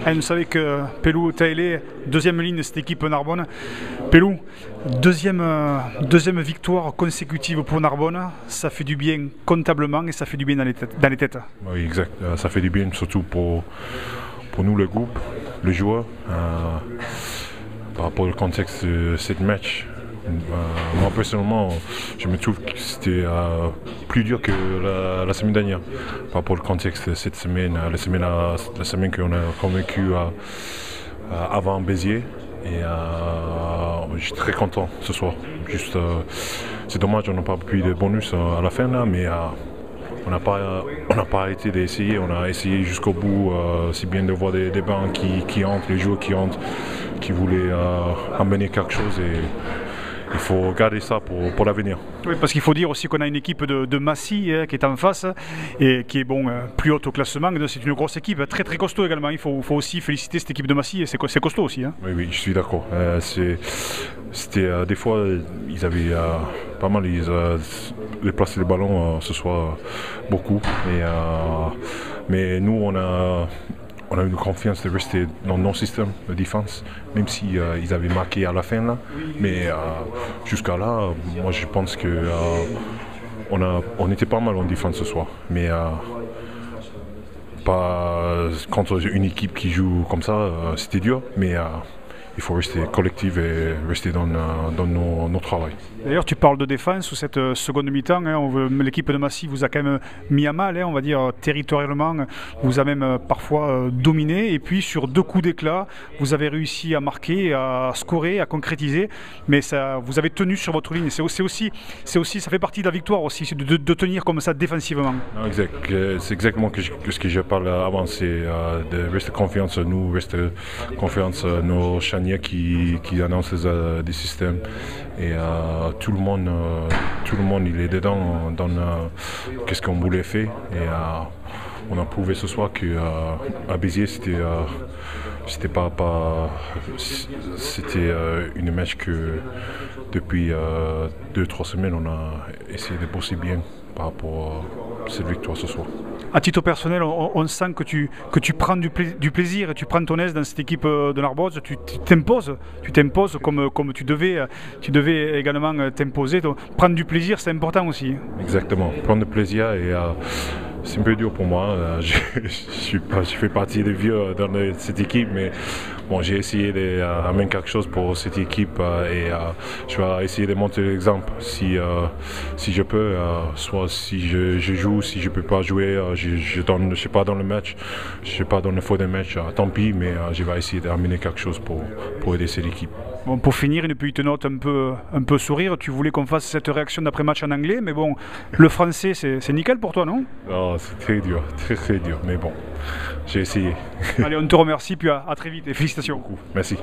Vous savez que Pelou Taélé, deuxième ligne de cette équipe Narbonne. Pelou, deuxième victoire consécutive pour Narbonne, ça fait du bien comptablement et ça fait du bien dans les têtes. Oui, exact. Ça fait du bien surtout pour nous, le groupe, les joueurs, par rapport au contexte de ce match. Moi personnellement, je me trouve que c'était plus dur que la semaine dernière par rapport au contexte de cette semaine, la semaine qu'on a vécue avant Béziers. Et je suis très content ce soir. Juste, c'est dommage qu'on n'a pas pris de bonus à la fin là, mais on n'a pas arrêté d'essayer. On a essayé jusqu'au bout. C'est bien de voir des bancs qui entrent, les joueurs qui entrent, qui voulaient amener quelque chose. Et il faut garder ça pour l'avenir. Oui, parce qu'il faut dire aussi qu'on a une équipe de Massy qui est en face et qui est plus haute au classement. C'est une grosse équipe, très très costaud également. Il faut aussi féliciter cette équipe de Massy, c'est costaud aussi. Hein. Oui, je suis d'accord. C'était des fois, ils avaient pas mal déplacé le ballon ce soir, beaucoup. Mais nous, on a eu confiance de rester dans nos systèmes de défense, même si ils avaient marqué à la fin là. Mais jusqu'à là, moi je pense que on était pas mal en défense ce soir. Mais pas contre une équipe qui joue comme ça, c'était dur. Mais il faut rester collectif et rester dans nos travail. D'ailleurs, tu parles de défense, ou cette seconde mi-temps, l'équipe de Massy vous a quand même mis à mal, on va dire territorialement, vous a même parfois dominé, et puis sur 2 coups d'éclat, vous avez réussi à marquer, à scorer, à concrétiser, mais vous avez tenu sur votre ligne. C'est aussi, ça fait partie de la victoire aussi, de tenir comme ça défensivement. Non, exact. C'est exactement ce que je parlais avant, c'est de rester confiance en nous, rester confiance en nos charniers qui annoncent des systèmes. Et tout le monde il est dedans dans qu'est-ce qu'on voulait faire. Et on a prouvé ce soir qu'à Béziers c'était une match que depuis 2-3 semaines on a essayé de bosser bien par rapport à cette victoire ce soir. À titre personnel, on sent que tu prends du plaisir et tu prends ton aise dans cette équipe de Narboz. Tu t'imposes comme tu devais également t'imposer. Prendre du plaisir, c'est important aussi. Exactement, prendre du plaisir et c'est un peu dur pour moi. Je fais partie des vieux dans cette équipe, mais bon, j'ai essayé d'amener quelque chose pour cette équipe et je vais essayer de montrer l'exemple si je peux. Soit si je joue, si je ne peux pas jouer, je ne suis pas dans le match, je ne suis pas dans le fond des matchs, tant pis, mais je vais essayer d'amener quelque chose pour aider cette équipe. Bon, pour finir, une petite note un peu sourire. Tu voulais qu'on fasse cette réaction d'après-match en anglais, mais bon, le français, c'est nickel pour toi, non? Oh, c'est très dur, très dur, mais bon, j'ai essayé. Allez, on te remercie, puis à très vite et félicitations. Merci.